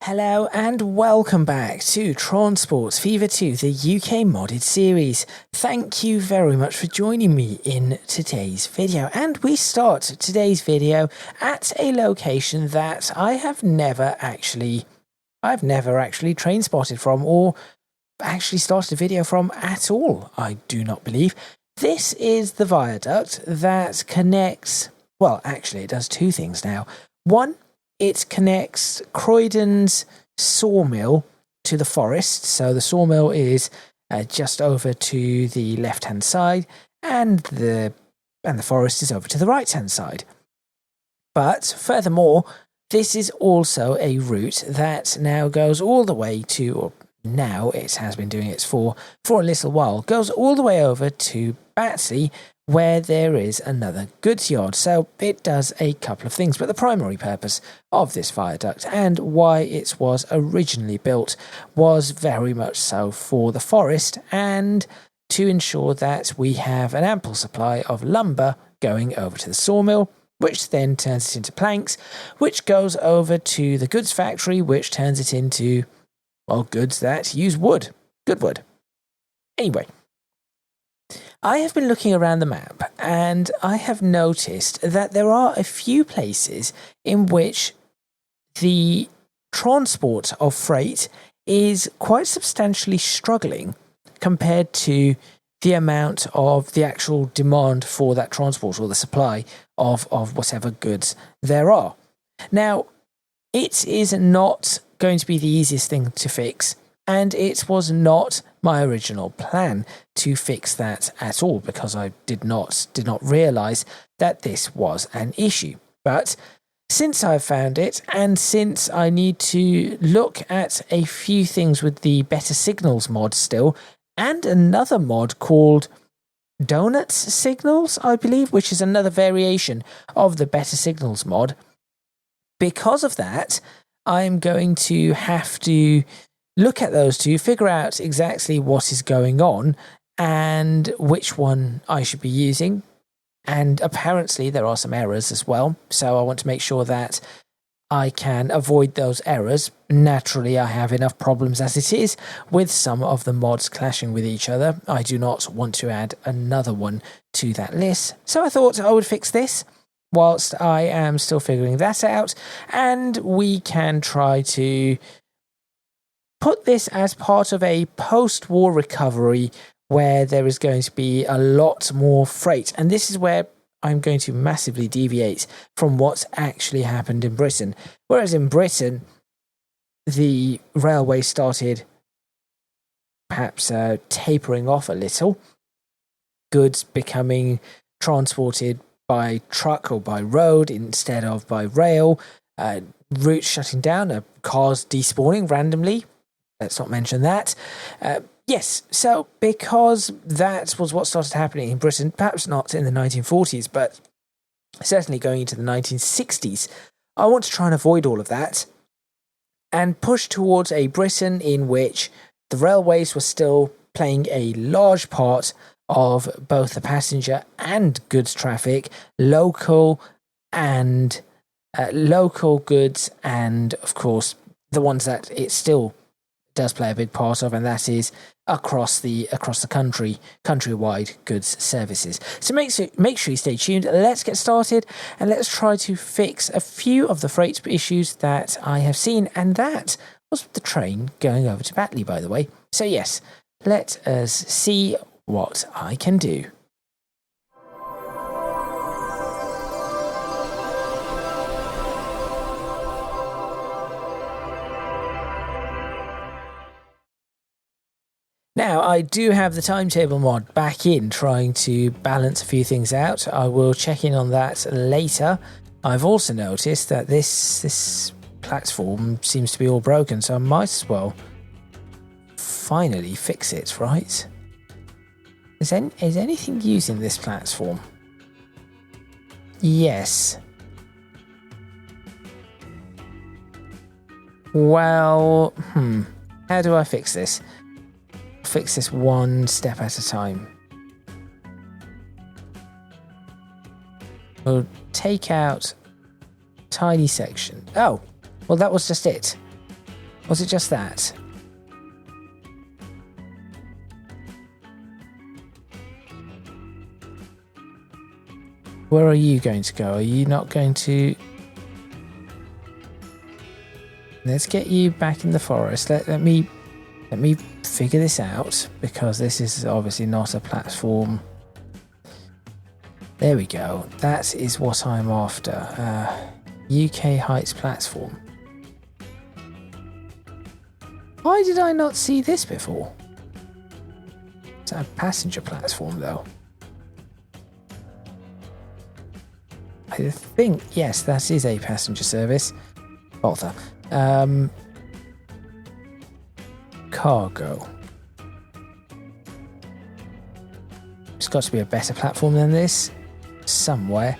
Hello and welcome back to Transports Fever 2, the UK modded series. Thank you very much for joining me in today's video. And we start today's video at a location that I've never actually train spotted from or actually started a video from at all, I do not believe. This is the viaduct that connects, well, actually it does two things now. One, it connects Croydon's sawmill to the forest. So the sawmill is just over to the left-hand side, and the forest is over to the right-hand side. But furthermore, this is also a route that now goes all the way to, or now it has been doing it for a little while, goes all the way over to Battersea, where there is another goods yard. So it does a couple of things, but the primary purpose of this viaduct and why it was originally built was very much so for the forest and to ensure that we have an ample supply of lumber going over to the sawmill, which then turns it into planks, which goes over to the goods factory, which turns it into, well, goods that use wood. Good wood. Anyway, I have been looking around the map and I have noticed that there are a few places in which the transport of freight is quite substantially struggling compared to the amount of the actual demand for that transport or the supply of whatever goods there are. Now, it is not going to be the easiest thing to fix, and it was not my original plan to fix that at all, because I did not realize that this was an issue. But since I've found it, and since I need to look at a few things with the Better Signals mod still, and another mod called Donuts Signals, I believe, which is another variation of the Better Signals mod, because of that, I'm going to have to look at those two, figure out exactly what is going on and which one I should be using. And apparently there are some errors as well, so I want to make sure that I can avoid those errors. Naturally, I have enough problems as it is with some of the mods clashing with each other. I do not want to add another one to that list, so I thought I would fix this whilst I am still figuring that out, and we can try to put this as part of a post-war recovery where there is going to be a lot more freight. And this is where I'm going to massively deviate from what's actually happened in Britain. Whereas in Britain, the railway started perhaps tapering off a little, goods becoming transported by truck or by road instead of by rail, routes shutting down, cars despawning randomly. Let's not mention that. Yes, so because that was what started happening in Britain, perhaps not in the 1940s, but certainly going into the 1960s, I want to try and avoid all of that and push towards a Britain in which the railways were still playing a large part of both the passenger and goods traffic, local goods, and of course the ones that it still does play a big part of, and that is across the country, countrywide goods services. So make sure you stay tuned. Let's get started and let's try to fix a few of the freight issues that I have seen, and that was the train going over to Batley, by the way. So yes, let us see what I can do. Now, I do have the timetable mod back in, trying to balance a few things out. I will check in on that later. I've also noticed that this platform seems to be all broken, so I might as well finally fix it, right? Is anything using this platform? Yes. Well, how do I fix this? Fix this one step at a time. We'll take out tiny section. Oh, well, that was just it. Was it just that? Where are you going to go? Are you not going to... Let's get you back in the forest. Let me figure this out, because this is obviously not a platform. There we go. That is what I'm after. UK Heights platform. Why did I not see this before? It's a passenger platform though. I think, yes, that is a passenger service. Bother. Cargo. It's got to be a better platform than this. Somewhere.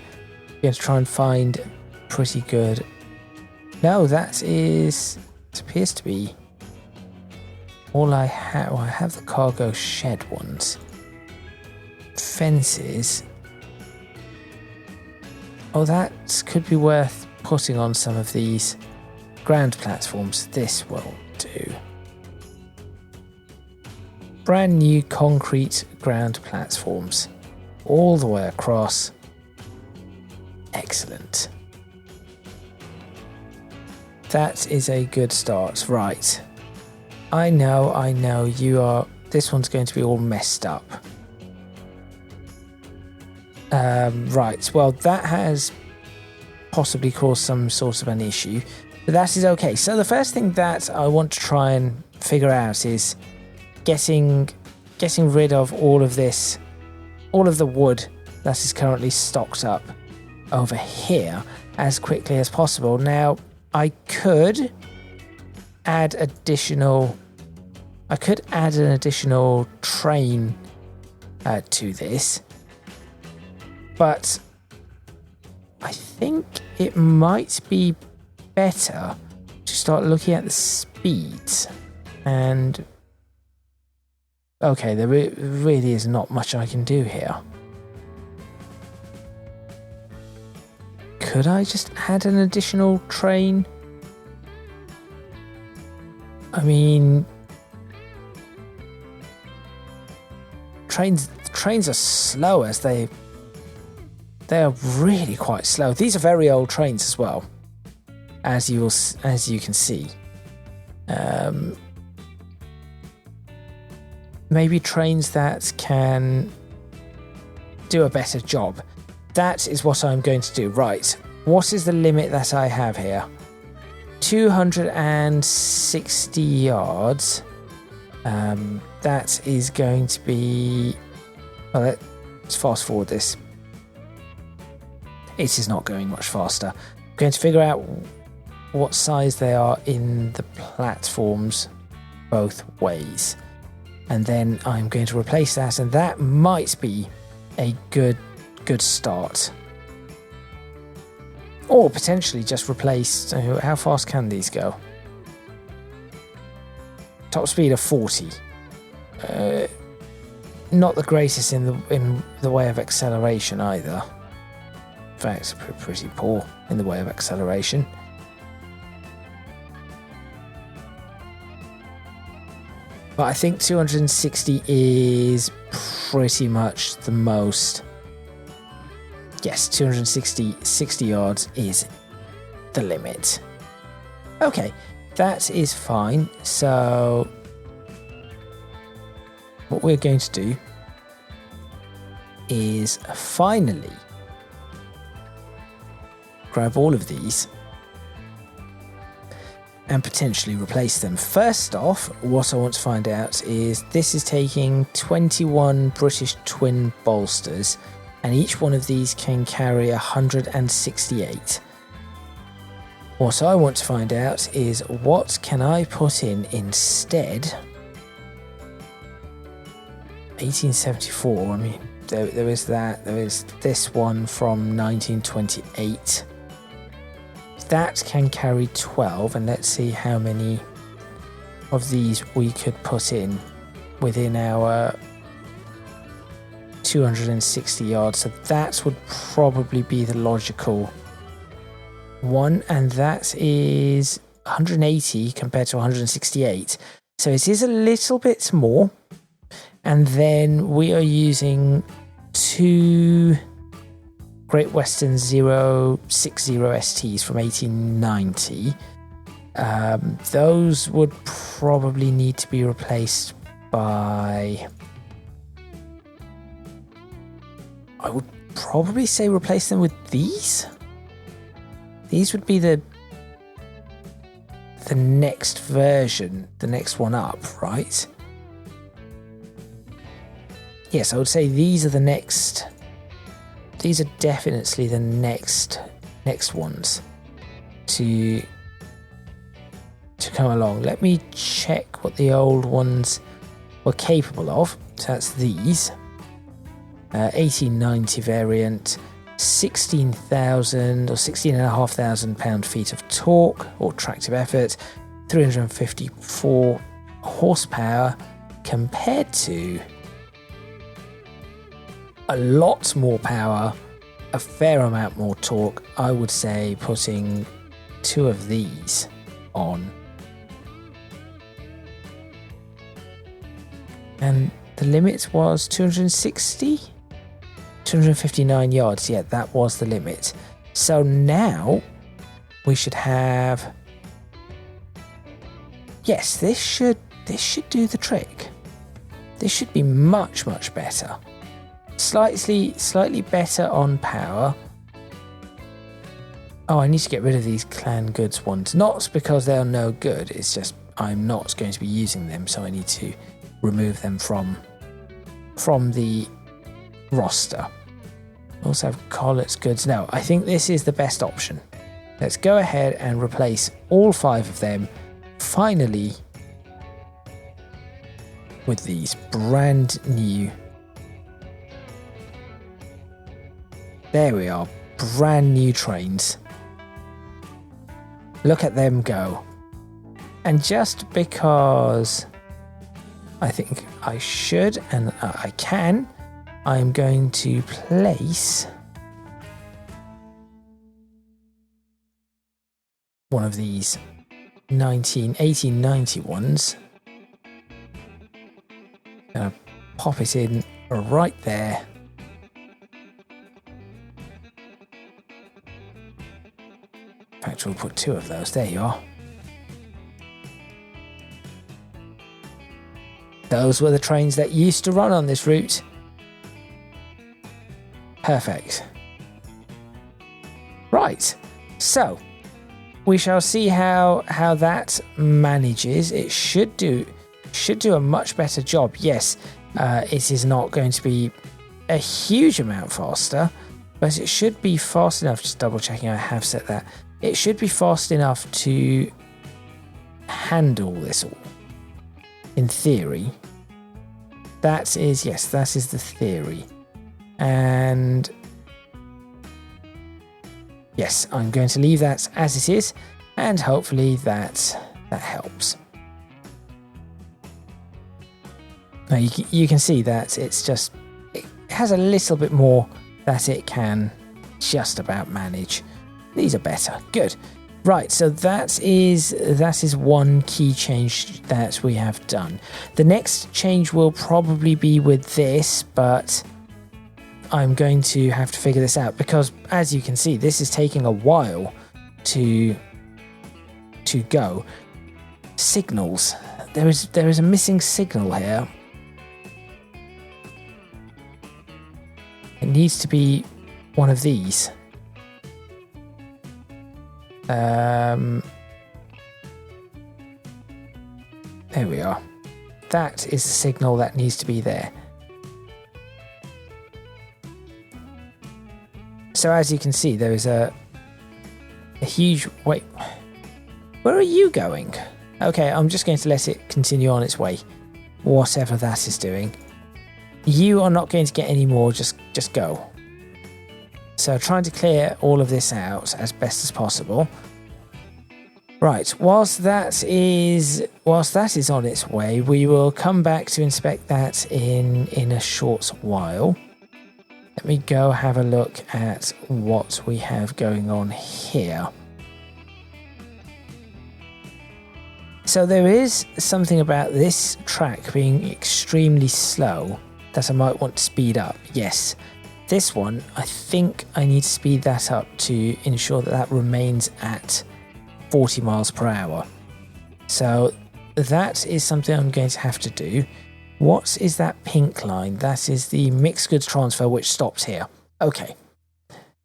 You have to try and find pretty good... No, that is... It appears to be... All I have... Well, I have the cargo shed ones. Fences... Oh, that could be worth putting on some of these ground platforms. This will do. Brand new concrete ground platforms. All the way across. Excellent. That is a good start. Right. I know, you are... This one's going to be all messed up. Right, well, that has possibly caused some sort of an issue, but that is okay. So the first thing that I want to try and figure out is getting rid of all of this, all of the wood that is currently stocked up over here as quickly as possible. Now, I could add an additional train to this. But I think it might be better to start looking at the speeds. And okay, there really is not much I can do here. Could I just add an additional train? I mean, trains are slow as they are really quite slow. These are very old trains as well, as you can see. Maybe trains that can do a better job. That is what I'm going to do. Right, what is the limit that I have here? 260 yards. That is going to be... Well, let's fast forward this. It is not going much faster. I'm going to figure out what size they are in the platforms both ways. And then I'm going to replace that, and that might be a good start. Or potentially just replace... How fast can these go? Top speed of 40. Not the greatest in the way of acceleration either. In fact, pretty poor in the way of acceleration. But I think 260 is pretty much the most. Yes, 60 yards is the limit. Okay, that is fine. So what we're going to do is finally grab all of these and potentially replace them. First off, what I want to find out is this is taking 21 British twin bolsters, and each one of these can carry 168. What I want to find out is what can I put in instead. 1874, I mean, there is that. There is this one from 1928. That can carry 12, and let's see how many of these we could put in within our 260 yards. So that would probably be the logical one, and that is 180 compared to 168. So it is a little bit more. And then we are using 2 Great Western 060 STs from 1890. Those would probably need to be replaced by... I would probably say replace them with these. These would be the next version, the next one up, right? Yes, I would say these are the next. These are definitely the next ones to come along. Let me check what the old ones were capable of. So that's these. 1890 variant, 16,000 or 16,500 pound-feet of torque or tractive effort, 354 horsepower, compared to a lot more power, a fair amount more torque. I would say putting 2 of these on. And the limit was 260? 259 yards. Yeah, that was the limit. So now we should have... Yes, this should do the trick. This should be much better. Slightly better on power. Oh, I need to get rid of these Clan Goods ones. Not because they are no good. It's just I'm not going to be using them, so I need to remove them from the roster. Also have Collett's Goods. No, I think this is the best option. Let's go ahead and replace all 5 of them finally with these brand new. There we are, brand new trains. Look at them go. And just because I think I should and I can, I'm going to place one of these 1890 ones. Gonna pop it in right there. In fact, we'll put 2 of those. There you are. Those were the trains that used to run on this route. Perfect. Right, so we shall see how that manages. It should do a much better job. Yes, it is not going to be a huge amount faster, but it should be fast enough. Just double checking I have set that. It should be fast enough to handle this all. In theory. That is the theory. And yes, I'm going to leave that as it is, and hopefully that helps. Now you can see that it has a little bit more that it can just about manage. These are better. Good. Right, so that is one key change that we have done. The next change will probably be with this, but I'm going to have to figure this out because, as you can see, this is taking a while to go. Signals. There is a missing signal here. It needs to be one of these. There we are. That is the signal that needs to be there. So as you can see, there is a huge... Wait, where are you going? Okay, I'm just going to let it continue on its way. Whatever that is doing. You are not going to get any more, just go. So trying to clear all of this out as best as possible. Right, whilst that is on its way, we will come back to inspect that in a short while. Let me go have a look at what we have going on here. So there is something about this track being extremely slow that I might want to speed up. Yes, this one, I think I need to speed that up to ensure that that remains at 40 miles per hour. So that is something I'm going to have to do. What is that pink line? That is the mixed goods transfer, which stops here. Okay.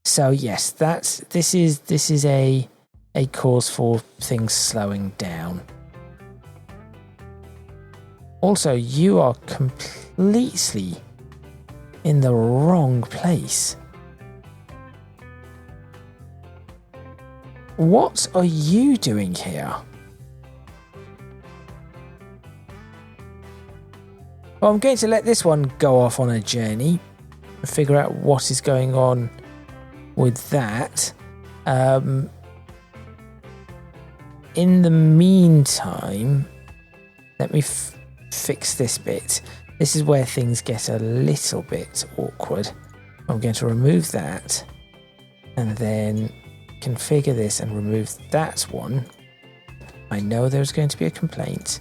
So yes, this is a cause for things slowing down. Also, you are completely in the wrong place. What are you doing here? Well, I'm going to let this one go off on a journey and figure out what is going on with that. In the meantime, let me fix this bit. This is where things get a little bit awkward. I'm going to remove that and then configure this and remove that one. I know there's going to be a complaint.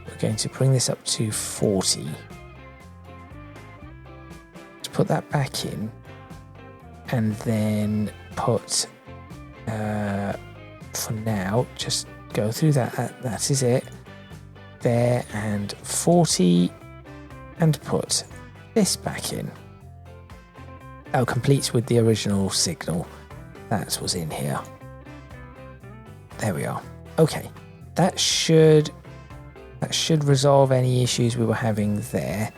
We're going to bring this up to 40. To put that back in and then put, for now, just go through that. That is it. There and 40 and put this back in. Oh, complete with the original signal that was in here. There we are. Okay, that should resolve any issues we were having there.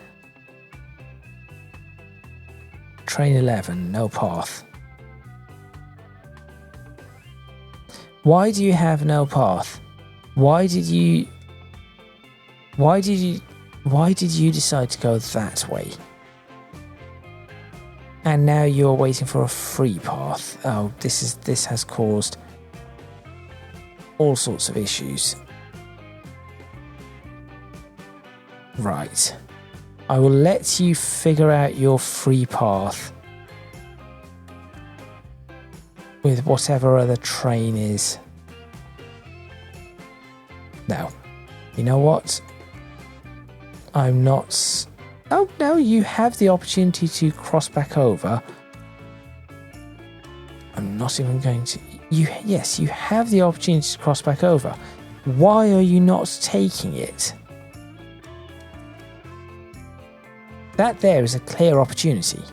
Train 11, no path. Why do you have no path? Why did you decide to go that way? And now you're waiting for a free path. Oh, this has caused all sorts of issues. Right. I will let you figure out your free path with whatever other train is. No. You know what? I'm not... Oh, no, you have the opportunity to cross back over. I'm not even going to... Yes, you have the opportunity to cross back over. Why are you not taking it? That there is a clear opportunity.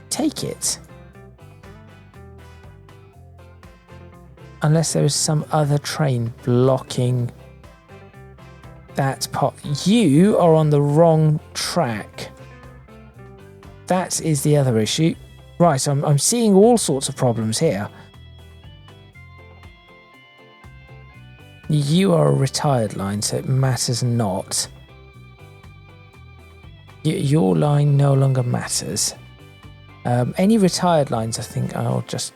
Take it. Unless there is some other train blocking that part. You are on the wrong track. That is the other issue. Right, I'm seeing all sorts of problems here. You are a retired line, so it matters not. Your line no longer matters. Any retired lines, I think I'll just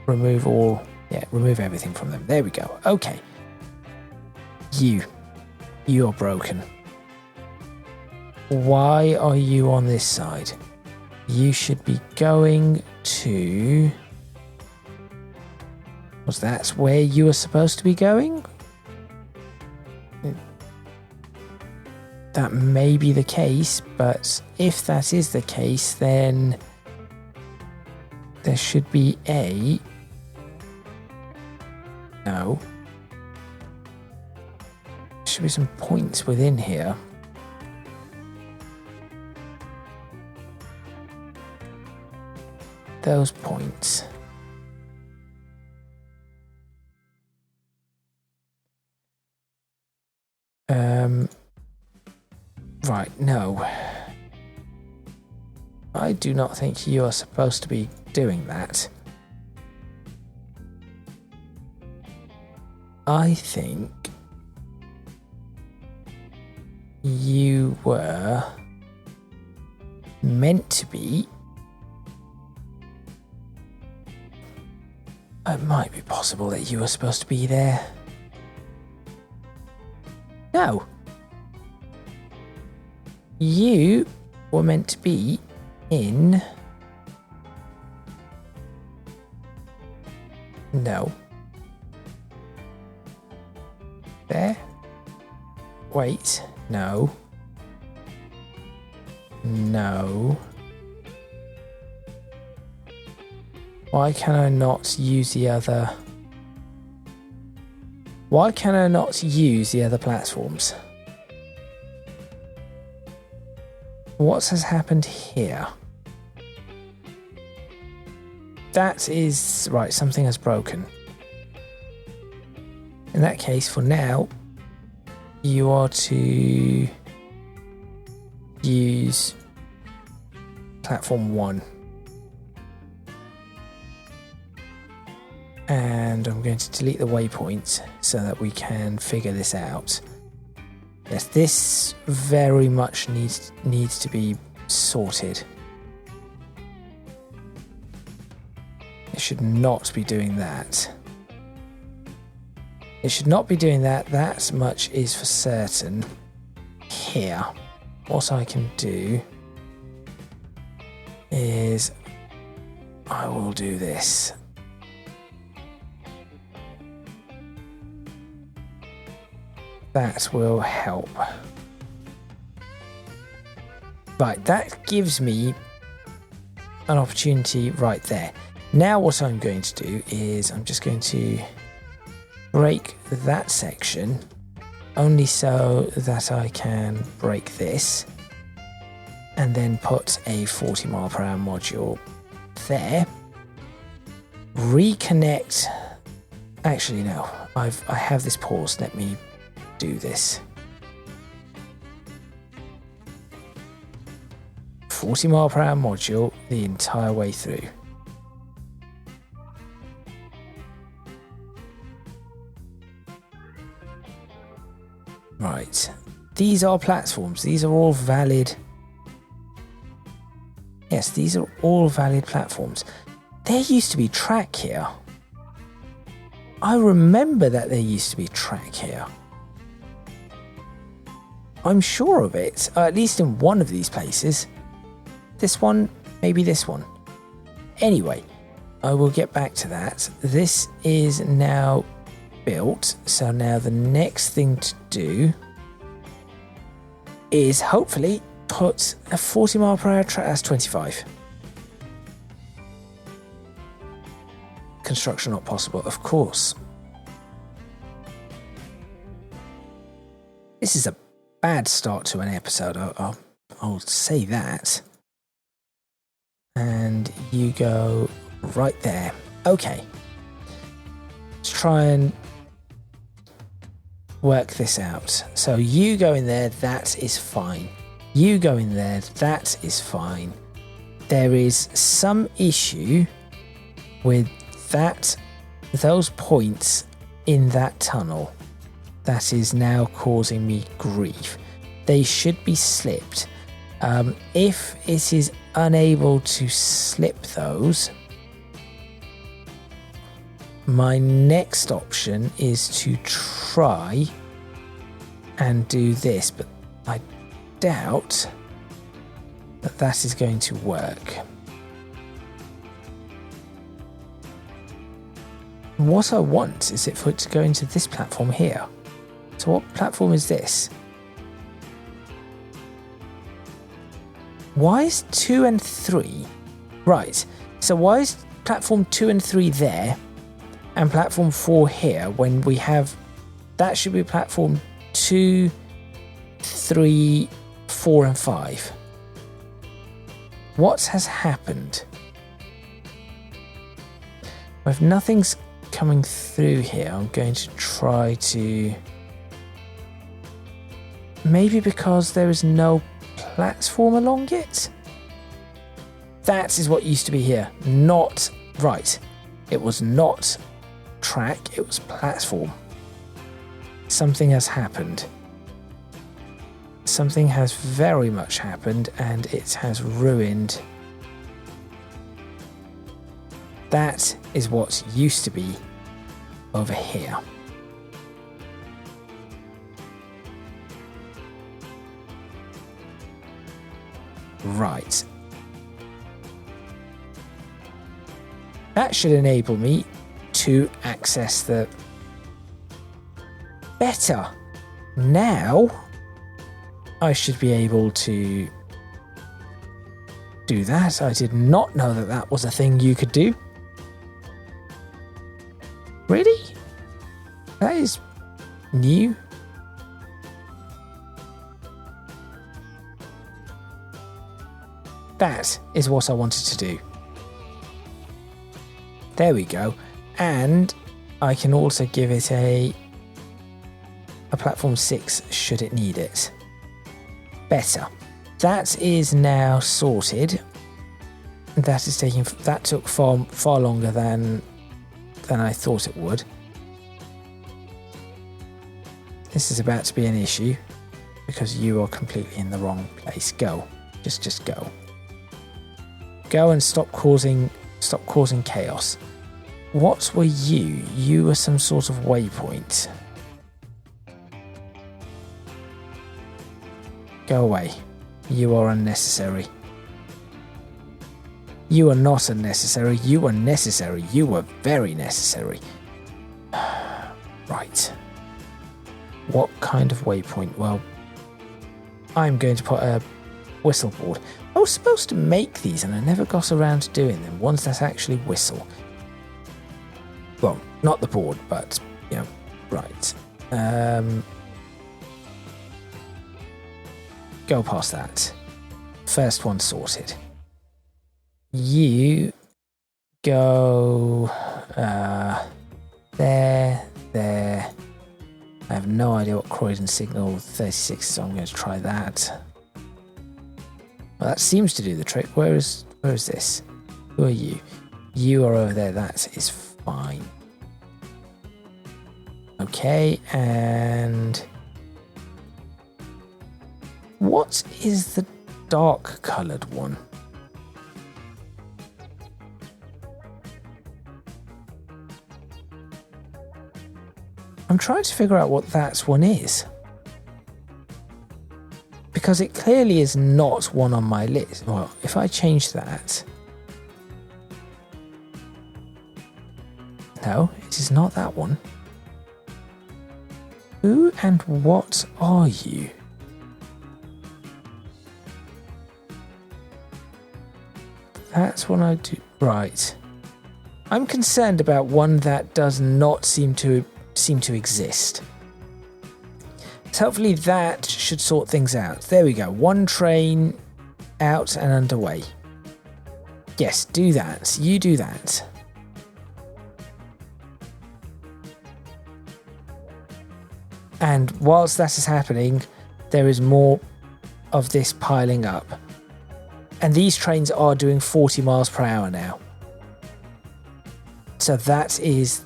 remove all... Yeah, remove everything from them. There we go. Okay. You're broken. Why are you on this side? You should be going to... Was that where you were supposed to be going? That may be the case, but if that is the case, then there should be a... No. There should be some points within here. Those points. Right, no. I do not think you are supposed to be doing that. I think you were meant to be... It might be possible that you were supposed to be there. No. You were meant to be in... No. there. Wait, no. No. Why can I not use the other? Why can I not use the other platforms? What has happened here? That is... right, something has broken. In that case, for now, you are to use platform 1. And I'm going to delete the waypoint so that we can figure this out. Yes, this very much needs to be sorted. It should not be doing that. It should not be doing that. That much is for certain. Here, what I can do is I will do this. That will help. Right, that gives me an opportunity right there. Now what I'm going to do is I'm just going to break that section only so that I can break this and then put a 40 mile per hour module there. Reconnect. Actually, no, I have this paused. Let me do this. 40 mile per hour module the entire way through. Right, these are platforms. These are all valid. Yes, these are all valid platforms. There used to be track here. I remember that there used to be track here. I'm sure of it, at least in one of these places. This one, maybe this one. Anyway, I will get back to that. This is now built, so now the next thing to do is hopefully put a 40 mile per hour track. That's 25. Construction not possible, of course. This is a bad start to an episode, I'll say that. And you go right there. Okay. Let's try and work this out. So you go in there, that is fine. You go in there, that is fine. There is some issue with those points in that tunnel. That is now causing me grief. They should be slipped. If it is unable to slip those, my next option is to try and do this, but I doubt that that is going to work. What I want is it for it to go into this platform here. So what platform is this? Why is 2 and 3? Right, so why is platform 2 and 3 there and platform 4 here when we have... that should be platform 2, 3, 4 and 5. What has happened? If nothing's coming through here, I'm going to try to... maybe because there is no platform along it? That is what used to be here. Not... right. It was not track, it was platform. Something has happened. Something has very much happened and it has ruined. That is what used to be over here. Right. That should enable me to access the... better. Now I should be able to do that. I did not know that that was a thing you could do. Really? That is new. That is what I wanted to do. There we go. And I can also give it a platform 6 should it need it. Better. That is now sorted. That took far longer than I thought it would. This is about to be an issue because you are completely in the wrong place. Go. Just go. Go and stop causing chaos. What were you? You were some sort of waypoint. Go away. You are unnecessary. You are not unnecessary. You are necessary. You are very necessary. Right. What kind of waypoint? Well, I'm going to put a whistle board. I was supposed to make these and I never got around to doing them. Ones that actually whistle. Well, not the board, but, you know, right. Go past that. First one sorted. You go there. I have no idea what Croydon signal 36 is, so I'm going to try that. Well, that seems to do the trick. Where is this? Who are you? You are over there. That is fine. Okay, and what is the dark coloured one? I'm trying to figure out what that one is. Because it clearly is not one on my list. Well, if I change that... No, it is not that one. Who and what are you? That's what I do. Right. I'm concerned about one that does not seem to exist. So hopefully that should sort things out. There we go. One train out and underway. Yes, do that. You do that. And whilst that is happening, there is more of this piling up. And these trains are doing 40 miles per hour now. So that is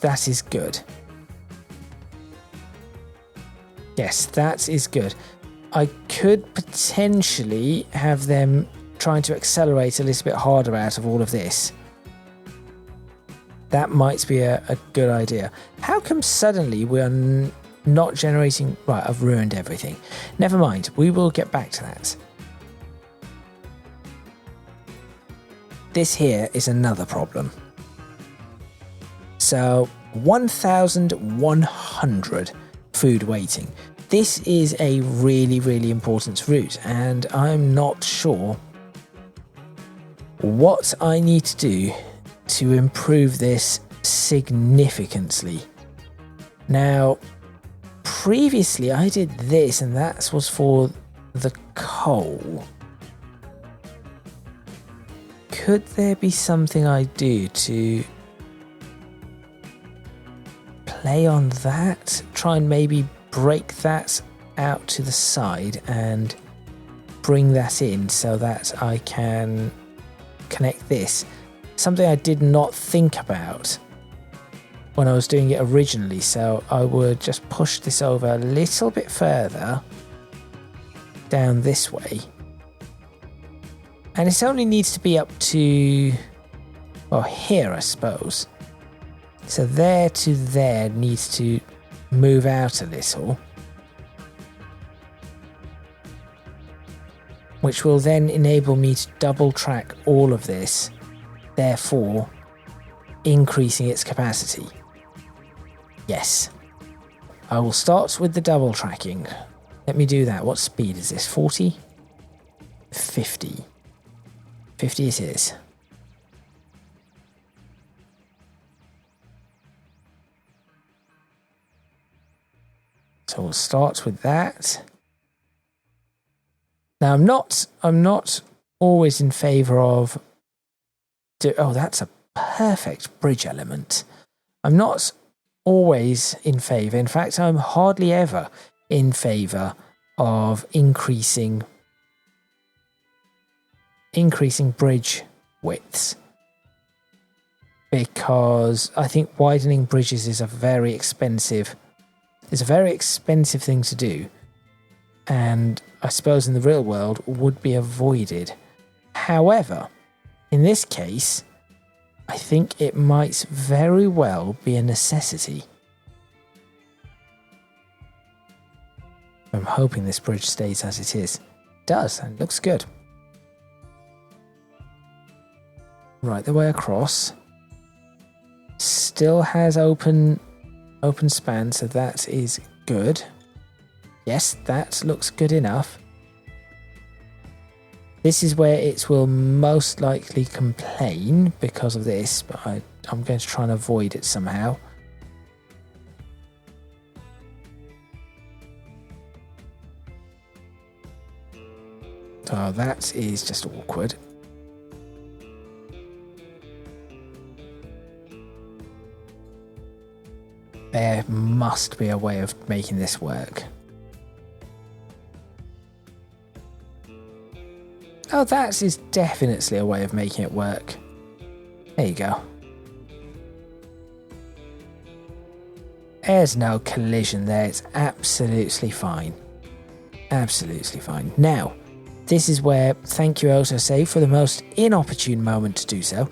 good. Yes, that is good. I could potentially have them trying to accelerate a little bit harder out of all of this. That might be a good idea. How come suddenly we are not generating... Right, I've ruined everything. Never mind, we will get back to that. This here is another problem. So, 1,100 food waiting. This is a really, really important route, and I'm not sure what I need to do to improve this significantly. Now, previously I did this, and that was for the coal. Could there be something I do to play on that? Try and maybe break that out to the side and bring that in so that I can connect this. Something I did not think about when I was doing it originally, so I would just push this over a little bit further down this way. And it only needs to be up to, well, here, I suppose. So there to there needs to move out a little, which will then enable me to double track all of this, therefore increasing its capacity. Yes. I will start with the double tracking. Let me do that. What speed is this? 40? 50. 50 it is. So we'll start with that. Now I'm not always in favor of oh, that's a perfect bridge element. I'm not always in favor. In fact, I'm hardly ever in favor of increasing bridge widths, because I think widening bridges is a very expensive thing to do, and I suppose in the real world would be avoided. However, in this case, I think it might very well be a necessity. I'm hoping this bridge stays as it is. It does, and looks good. Right the way across. Still has open span, so that is good. Yes, that looks good enough. This is where it will most likely complain because of this, but I'm going to try and avoid it somehow. Oh, that is just awkward. There must be a way of making this work. Oh, that is definitely a way of making it work. There you go. There's no collision there. It's absolutely fine. Absolutely fine. Now, this is where, thank you autosave for the most inopportune moment to do so.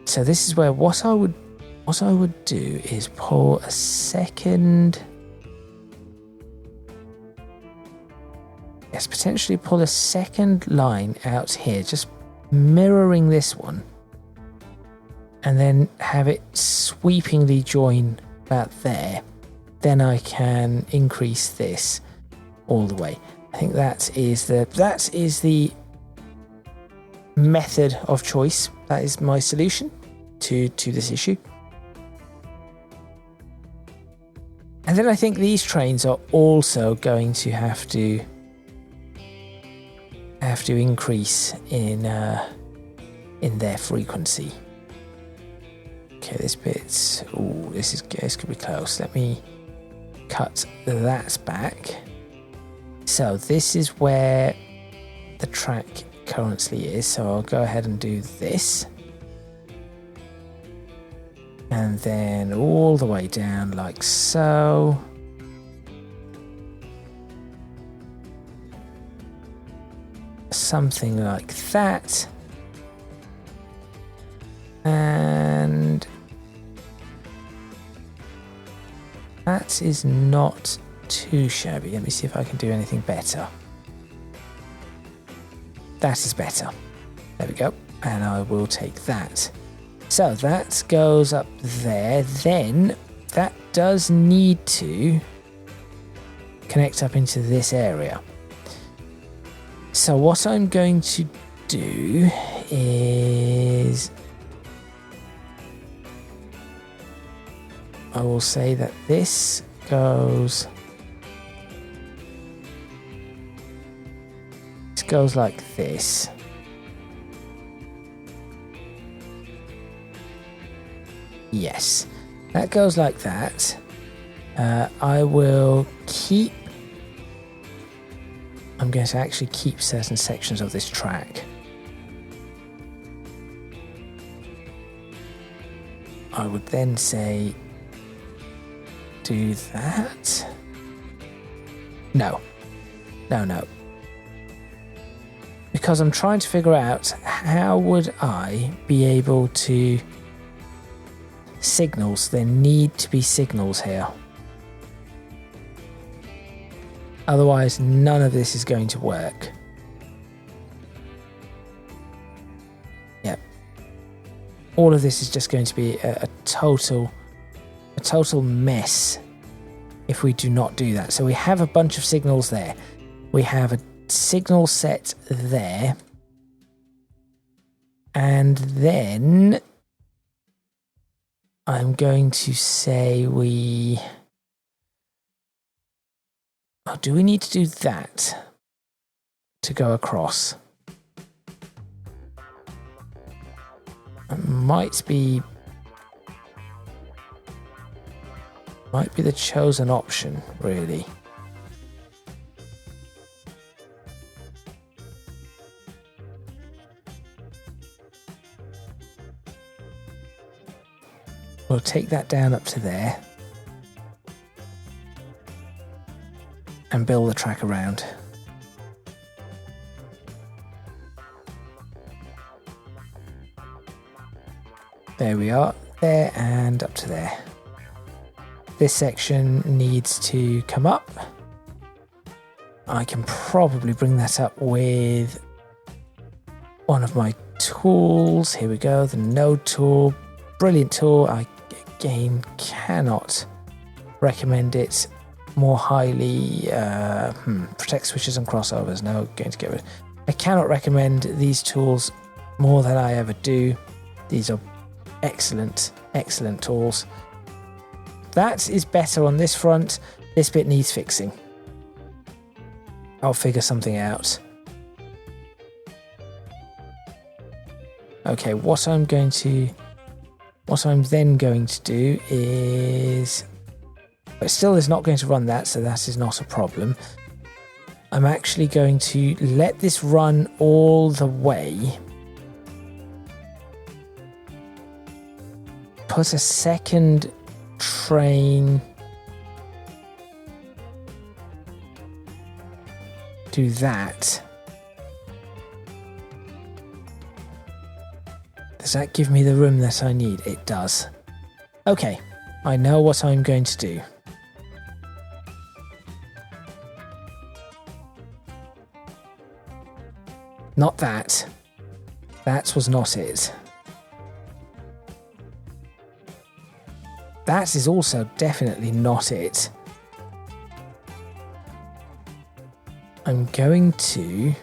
So this is where what I would do is pull a second. Yes, potentially pull a second line out here, just mirroring this one, and then have it sweepingly join about there. Then I can increase this all the way. I think that is the method of choice. That is my solution to this issue. And then I think these trains are also going to have to increase in their frequency. Okay, this bit's this could be close. Let me cut that back. So this is where the track currently is. So I'll go ahead and do this, and then all the way down like so. Something like that. And that is not too shabby. Let me see if I can do anything better. That is better. There we go. And I will take that. So that goes up there. Then that does need to connect up into this area. So what I'm going to do is I will say that this goes like this. Yes, that goes like that. I will keep. I'm going to actually keep certain sections of this track. I would then say, do that. No. Because I'm trying to figure out how would I be able to signals. There need to be signals here. Otherwise, none of this is going to work. Yep. All of this is just going to be a total mess if we do not do that. So we have a bunch of signals there. We have a signal set there. And then I'm going to say we... Oh, do we need to do that to go across? It might be the chosen option, really. We'll take that down up to there and build the track around. There we are, there and up to there. This section needs to come up. I can probably bring that up with one of my tools. Here we go, the node tool. Brilliant tool. I, again, cannot recommend it more highly. Protect switches and crossovers. No, going to get rid. I cannot recommend these tools more than I ever do. These are excellent, excellent tools. That is better on this front. This bit needs fixing. I'll figure something out. Okay, what I'm then going to do is... It still is not going to run that, so that is not a problem. I'm actually going to let this run all the way. Put a second train. Do that. Does that give me the room that I need? It does. Okay, I know what I'm going to do. Not that. That was not it. That is also definitely not it. I'm going to...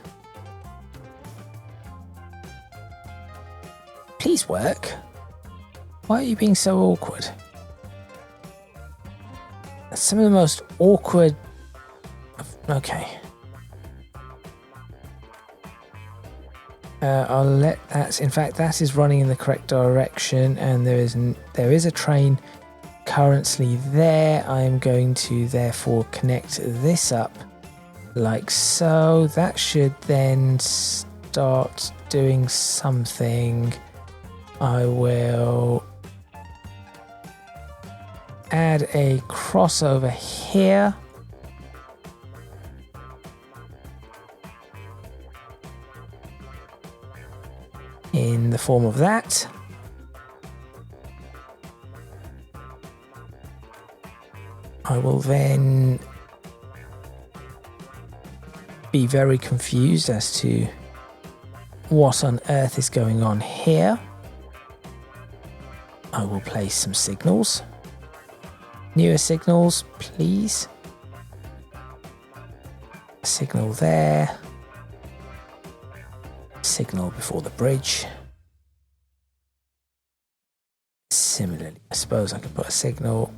Please work. Why are you being so awkward? That's some of the most awkward... Okay. I'll let that... In fact, that is running in the correct direction, and there is a train currently there. I'm going to therefore connect this up like so. That should then start doing something. I will add a crossover here. In the form of that. I will then be very confused as to what on earth is going on here. I will place some signals. Newer signals, please. Signal there. Signal before the bridge. Similarly, I suppose I could put a signal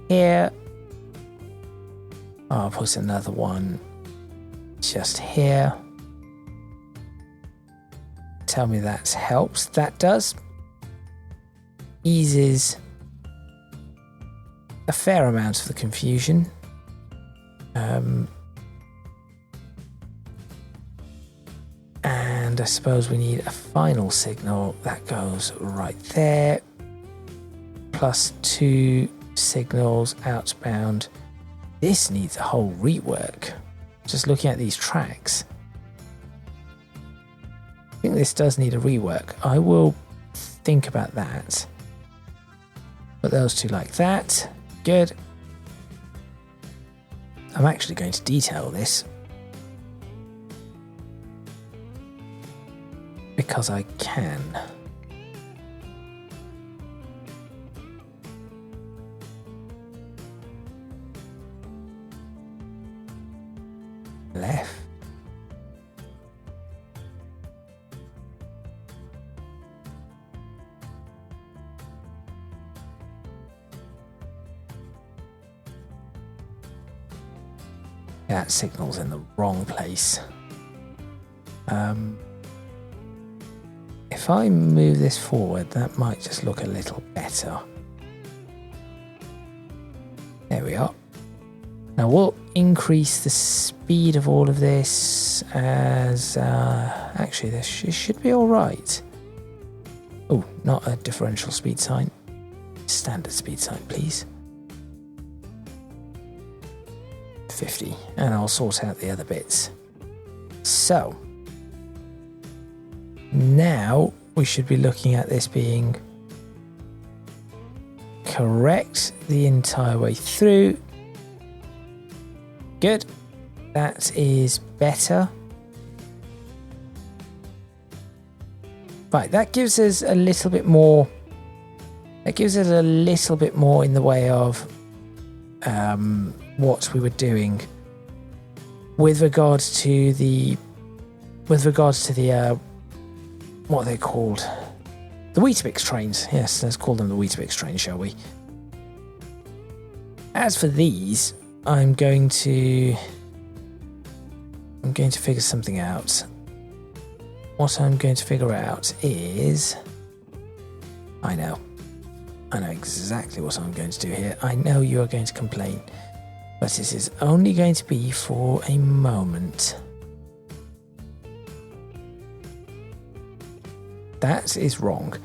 here. I'll put another one just here. Tell me that helps. That does. Eases a fair amount of the confusion. And I suppose we need a final signal that goes right there. Plus 2 signals outbound. This needs a whole rework. Just looking at these tracks. I think this does need a rework. I will think about that. Put those two like that. Good. I'm actually going to detail this. Because I can. left. That signal's in the wrong place. If I move this forward, that might just look a little better. There we are. Now we'll increase the speed of all of this as... actually, this should be all right. Oh, not a differential speed sign. Standard speed sign, please. 50. And I'll sort out the other bits. So, now we should be looking at this being correct the entire way through. Good. That is better. Right, that gives us a little bit more. That gives us a little bit more in the way of what we were doing with regards to the what are they called? The Weetabix trains. Yes, let's call them the Weetabix trains, shall we? As for these, I'm going to figure something out. What I'm going to figure out is... I know exactly what I'm going to do here. I know you are going to complain, but this is only going to be for a moment. That is wrong.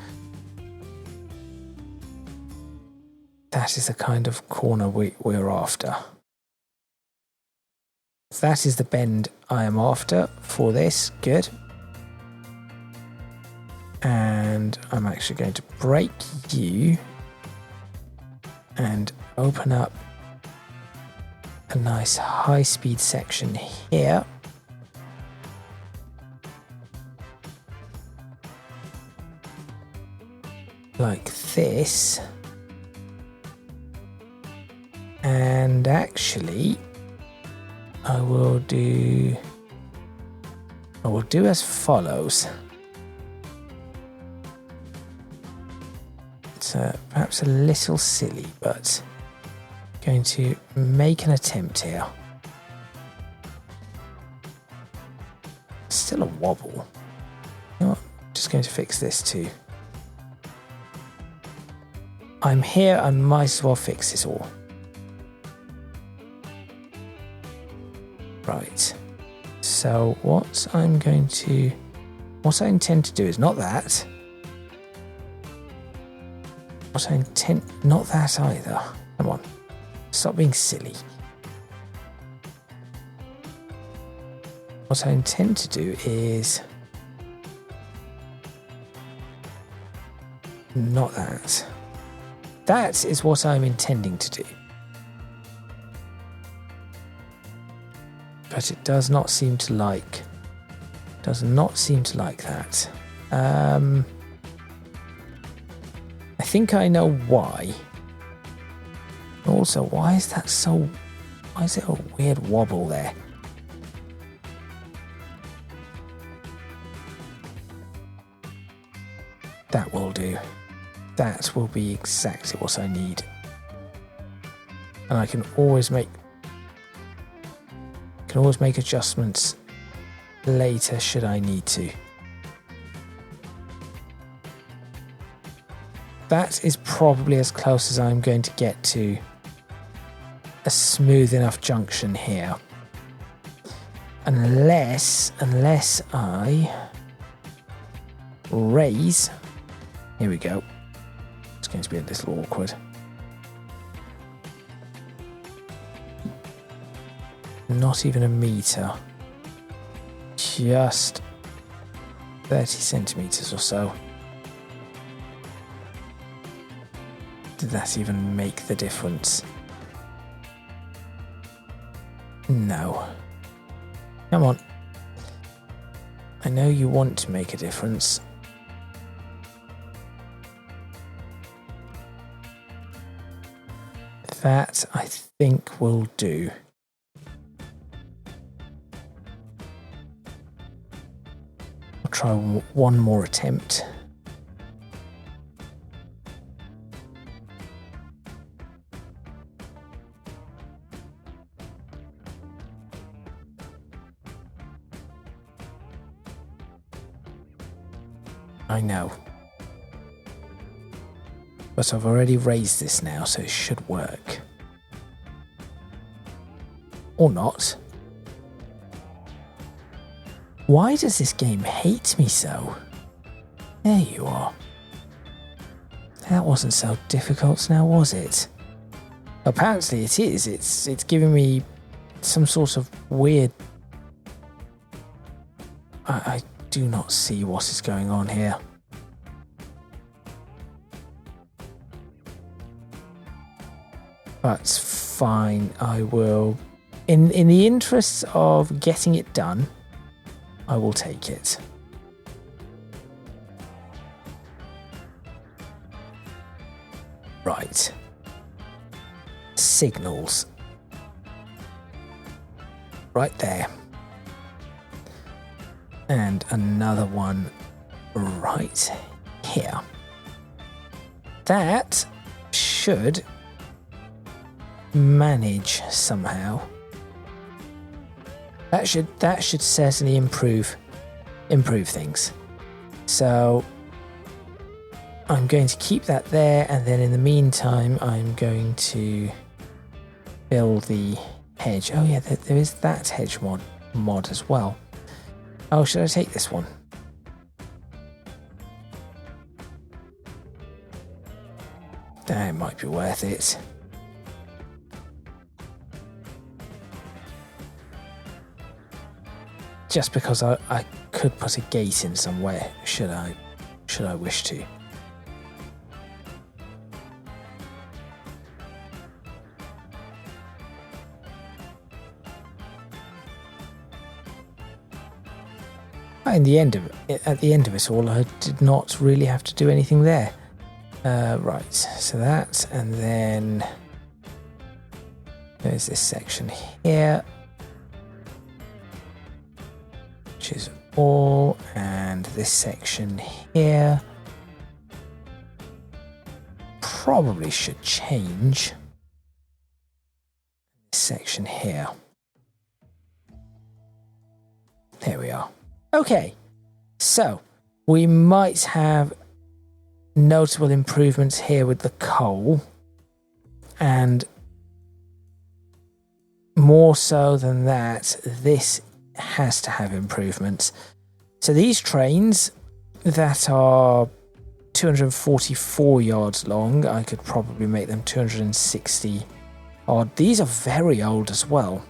That is the kind of corner we're after. That is the bend I am after for this. Good. And I'm actually going to break you and open up a nice high-speed section here. Like this. And actually, I will do as follows. It's perhaps a little silly, but I'm going to make an attempt here. Still a wobble. You know what? I'm just going to fix this too. I'm here, I might as well fix this all. Right. So what I intend to do is not that. Not that either. Come on. Stop being silly. What I intend to do is not that. That is what I'm intending to do. But it does not seem to like that. I think I know why. Also, why is there a weird wobble there? That will do. That will be exactly what I need. And I can always make adjustments later should I need to. That is probably as close as I'm going to get to a smooth enough junction here. Unless I raise. Here we go. It's going to be a little awkward. Not even a meter. Just 30 centimeters or so. Did that even make the difference? No. Come on. I know you want to make a difference. That, I think, will do. try one more attempt. I know. But I've already raised this now, so it should work. Or not. Why does this game hate me so? There you are. That wasn't so difficult now, was it? Apparently it is. It's giving me some sort of weird... I do not see what is going on here. That's fine. I will... In the interests of getting it done, I will take it. Right. Signals. Right there. And another one right here. That should manage somehow. That should certainly improve things. So I'm going to keep that there, and then in the meantime I'm going to build the hedge. Oh yeah, there is that hedge mod as well. Oh, should I take this one? That might be worth it. Just because I could put a gate in somewhere, should I wish to. At the end of it all, I did not really have to do anything there. Right, so that, and then there's this section here, which is all, and this section here probably should change. This section here. There we are. Okay, so we might have notable improvements here with the coal, and more so than that, this has to have improvements. So these trains that are 244 yards long, I could probably make them 260 odd. These are very old as well.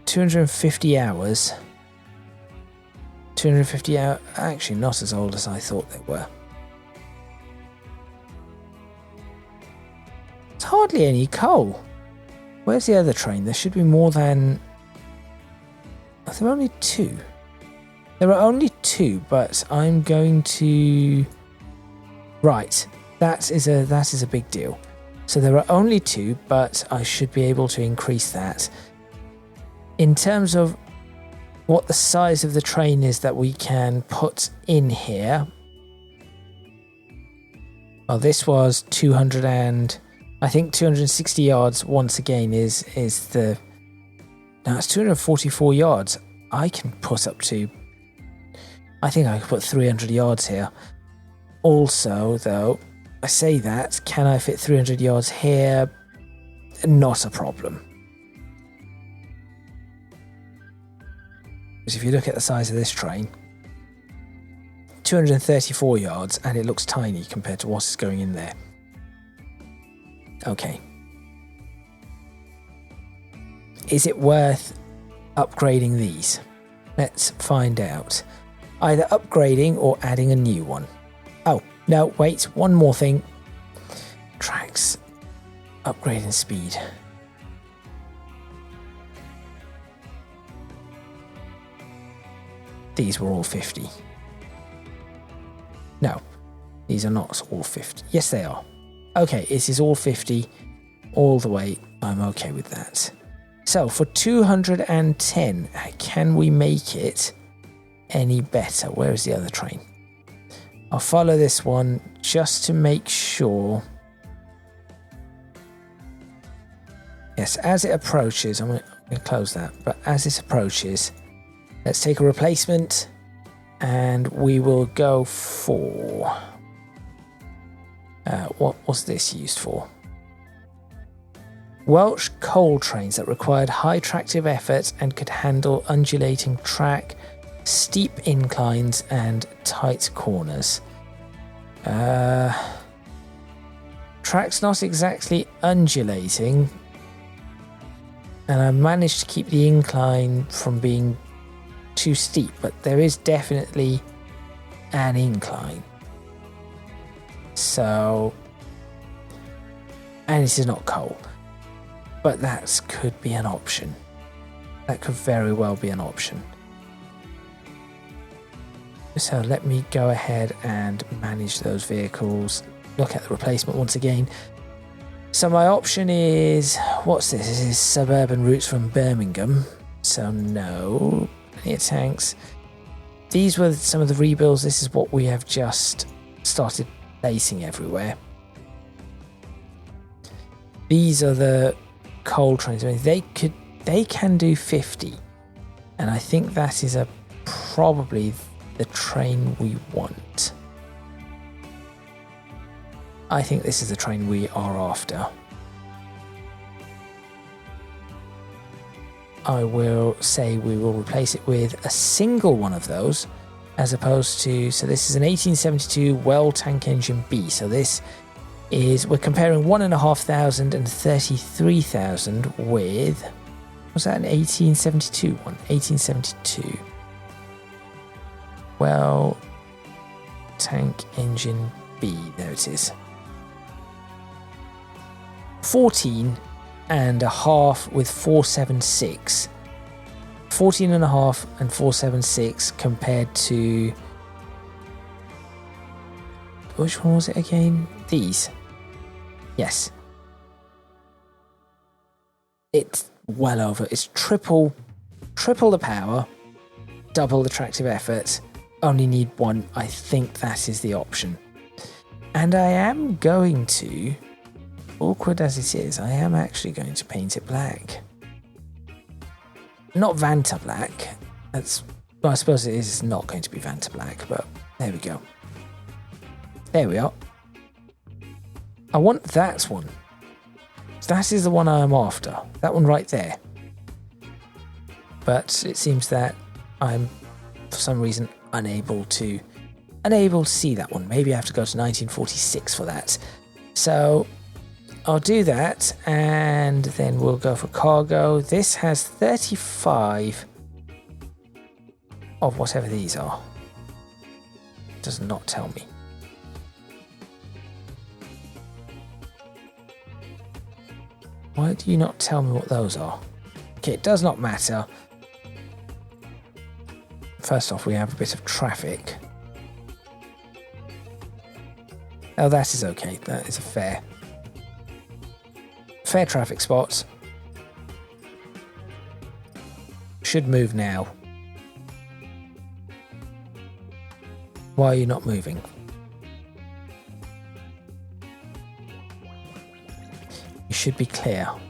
250 hours. 250 hours, actually not as old as I thought they were. It's hardly any coal. Where's the other train? There should be more than... Oh, there are only two. There are only two, but I'm going to... Right, that is a big deal. So there are only two, but I should be able to increase that. In terms of what the size of the train is that we can put in here. Well, this was 200 and I think 260 yards once again is the... Now it's 244 yards. I can put up to... I think I could put 300 yards here. Also, though, I say that, can I fit 300 yards here? Not a problem. Because if you look at the size of this train, 234 yards, and it looks tiny compared to what is going in there. Okay. Is it worth upgrading these? Let's find out. Either upgrading or adding a new one. Oh, no, wait, one more thing. Tracks. Upgrading speed. These were all 50. No, these are not all 50. Yes, they are. Okay, it is all 50 all the way. I'm okay with that. So for 210, can we make it any better? Where is the other train? I'll follow this one just to make sure. Yes, as it approaches, I'm going to close that, but as it approaches, let's take a replacement and we will go for... what was this used for? Welsh coal trains that required high tractive effort and could handle undulating track, steep inclines and tight corners. Track's not exactly undulating, and I managed to keep the incline from being too steep, but there is definitely an incline. So, and this is not coal, but that could be an option. That could very well be an option. So let me go ahead and manage those vehicles. Look at the replacement once again. So my option is, what's this? This is suburban routes from Birmingham. So no, plenty of tanks. These were some of the rebuilds. This is what we have just started placing everywhere. These are the coal trains. I mean, they can do 50, and I think that is probably the train we want. I think this is the train we are after. I will say we will replace it with a single one of those, as opposed to, so this is an 1872 Well tank engine B. So this is, we're comparing 1,500 and 33,000 with, was that an 1872 one? 1872. Well, tank engine B, there it is. 14 and a half with 476. 14 and a half and 476 compared to, which one was it again? These. Yes. It's well over. It's triple the power, double the tractive effort. Only need one. I think that is the option. And I am going to, awkward as it is, I am actually going to paint it black. Not Vanta black. That's, well, I suppose it is not going to be Vanta black, but there we go. There we are. I want that one. That is the one I am after. That one right there. But it seems that I'm, for some reason, unable to see that one. Maybe I have to go to 1946 for that. So I'll do that, and then we'll go for cargo. This has 35 of whatever these are. Does not tell me. Why do you not tell me what those are? Okay, it does not matter. First off, we have a bit of traffic. Oh, that is okay. That is a fair traffic spot. Should move now. Why are you not moving? You should be clear. Are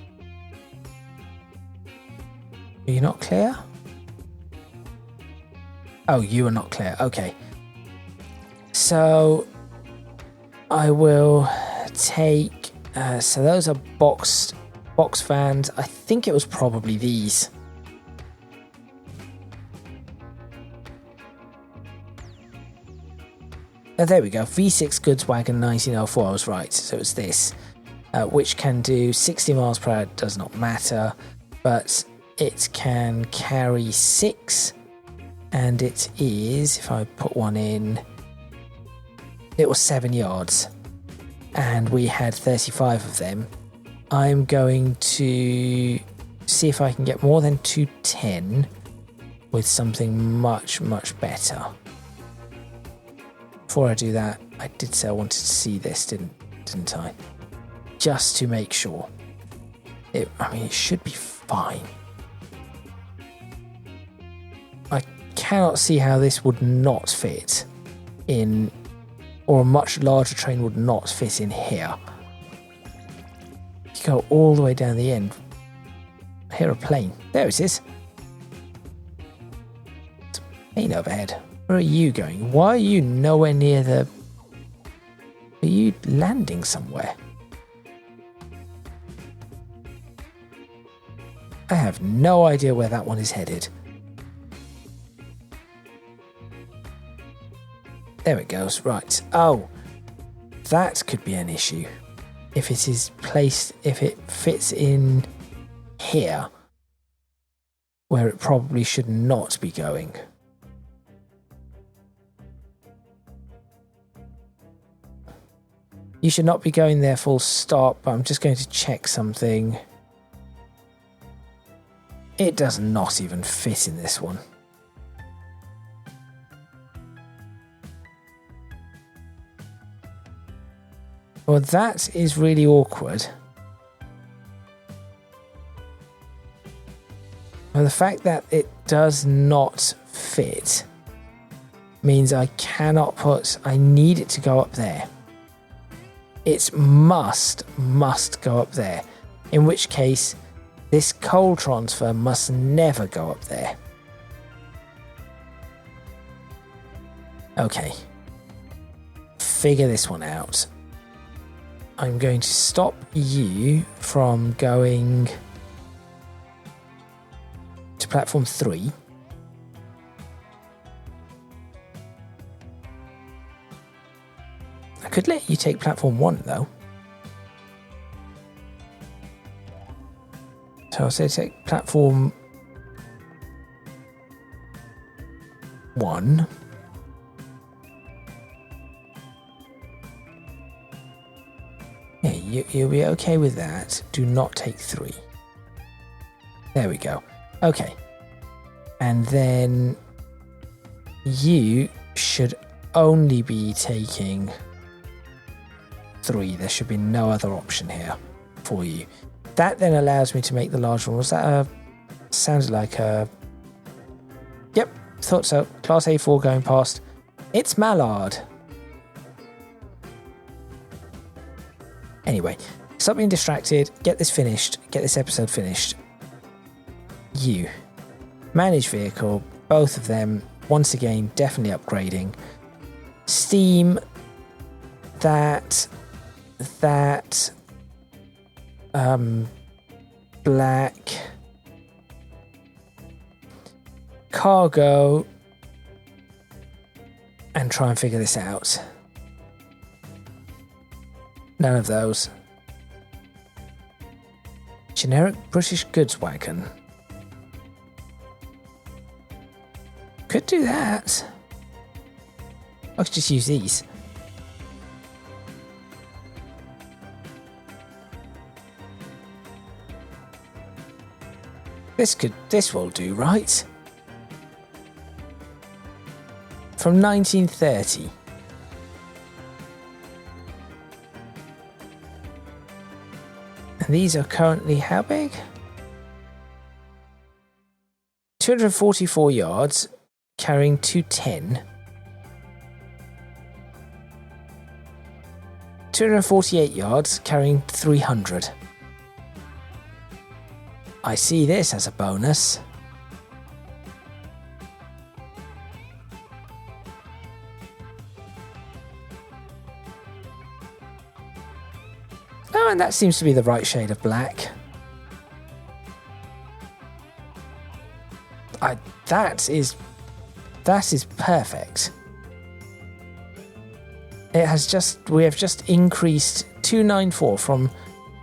you not clear? Oh, you are not clear. Okay. So I will take, so those are box fans. I think it was probably these. Oh, there we go. V6 goods wagon 1904. I was right. So it's this, which can do 60 miles per hour. Does not matter, but it can carry 6. And it is, if I put one in, it was 7 yards. And we had 35 of them. I'm going to see if I can get more than 210 with something much, much better. Before I do that, I did say I wanted to see this, didn't I? Just to make sure. I mean, it should be fine. I cannot see how this would not fit in, or a much larger train would not fit in here. You go all the way down the end. I hear a plane. There it is. It's a plane overhead. Where are you going? Why are you nowhere near the... Are you landing somewhere? I have no idea where that one is headed. There it goes. Right. Oh, that could be an issue. If it is placed, if it fits in here, where it probably should not be going. You should not be going there full stop. I'm just going to check something. It does not even fit in this one. Well, that is really awkward. Well, the fact that it does not fit means I cannot put... I need it to go up there. It must go up there. In which case, this coal transfer must never go up there. Okay. Figure this one out. I'm going to stop you from going to platform 3. I could let you take platform 1 though. So I'll say take platform 1. Yeah, you'll be okay with that. Do not take 3. There we go. Okay. And then you should only be taking 3. There should be no other option here for you. That then allows me to make the large one. Was that a... Sounded like a... Yep, thought so. Class A4 going past. It's Mallard. Anyway, stop being distracted. Get this finished. Get this episode finished. You. Manage vehicle. Both of them. Once again, definitely upgrading. Steam. That... Black. Cargo. And try and figure this out. None of those. Generic British goods wagon. Could do that. I could just use these. This will do, right? From 1930. And these are currently how big? 244 yards, carrying 210. 248 yards, carrying 300. I see this as a bonus. Oh, and that seems to be the right shade of black. That is perfect. We have just increased 294 from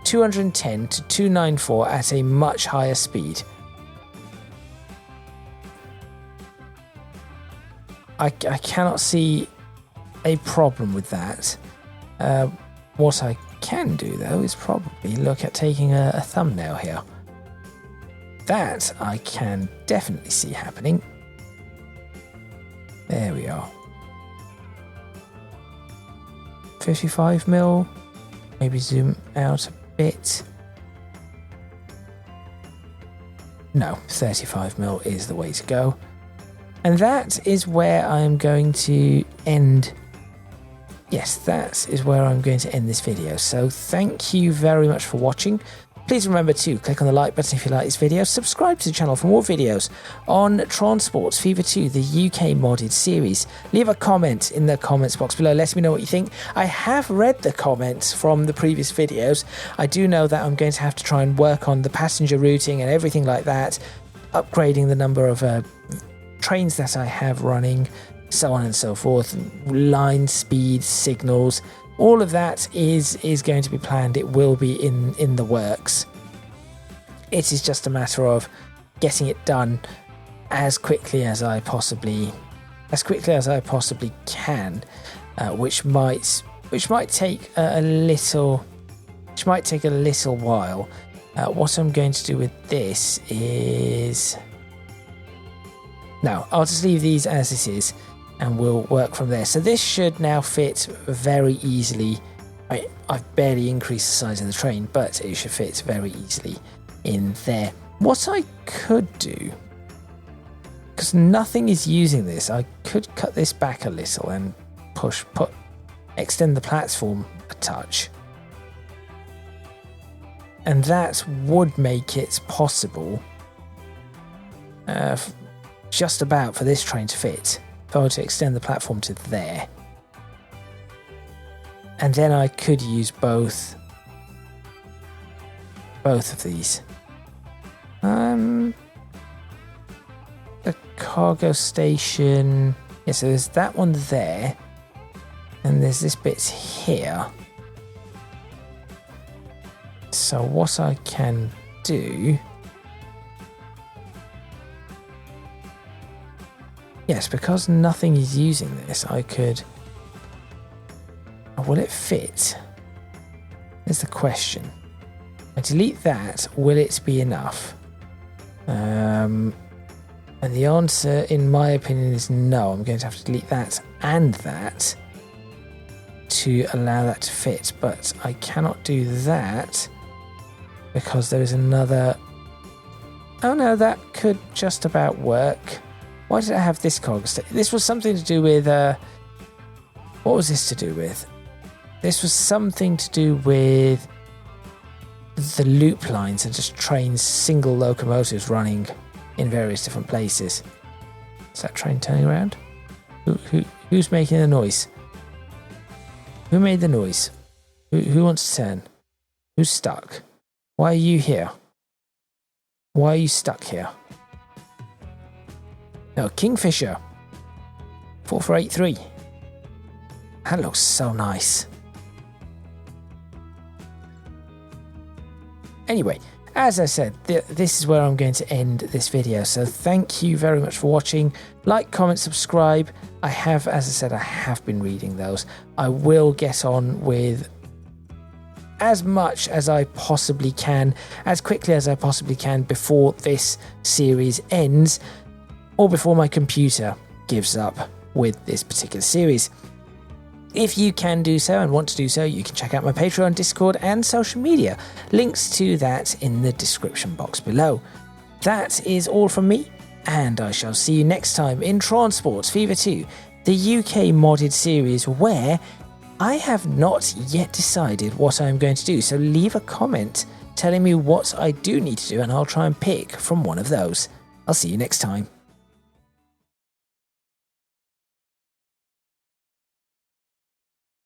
210 to 294 at a much higher speed. I cannot see a problem with that. What I can do though is probably look at taking a thumbnail here. That I can definitely see happening. There we are. 55mm. Maybe zoom out a bit. No, 35mm is the way to go. And that is where I'm going to end. Yes, that is where I'm going to end this video. So thank you very much for watching. Please remember to click on the like button if you like this video, subscribe to the channel for more videos on Tron Sports Fever 2, the UK modded series. Leave a comment in the comments box below, let me know what you think. I have read the comments from the previous videos. I do know that I'm going to have to try and work on the passenger routing and everything like that, upgrading the number of trains that I have running, so on and so forth, line speed, signals. All of that is going to be planned. It will be in the works. It is just a matter of getting it done as quickly as I possibly can, which might take a little while. What I'm going to do with this is, no, I'll just leave these as it is, and we'll work from there. So this should now fit very easily. I've barely increased the size of the train, but it should fit very easily in there. What I could do, because nothing is using this, I could cut this back a little and extend the platform a touch. And that would make it possible just about for this train to fit. If I were to extend the platform to there, and then I could use both of these. The cargo station. Yeah, so there's that one there, and there's this bit here. So what I can do, yes, because nothing is using this, I could... Will it fit? Is the question. I delete that, will it be enough? And the answer, in my opinion, is no. I'm going to have to delete that and that to allow that to fit. But I cannot do that because there is another... Oh no, that could just about work. Why did I have this cargo station? This was something to do with... what was this to do with? This was something to do with the loop lines and just trains, single locomotives running in various different places. Is that train turning around? Who's making the noise? Who made the noise? Who wants to turn? Who's stuck? Why are you here? Why are you stuck here? No, Kingfisher. 4483. That looks so nice. Anyway, as I said, this is where I'm going to end this video. So thank you very much for watching. Like, comment, subscribe. As I said, I have been reading those. I will get on with as much as I possibly can, as quickly as I possibly can before this series ends, or before my computer gives up with this particular series. If you can do so and want to do so, you can check out my Patreon, Discord and social media. Links to that in the description box below. That is all from me, and I shall see you next time in Tron Sports Fever 2, the UK modded series, where I have not yet decided what I'm going to do. So leave a comment telling me what I do need to do, and I'll try and pick from one of those. I'll see you next time.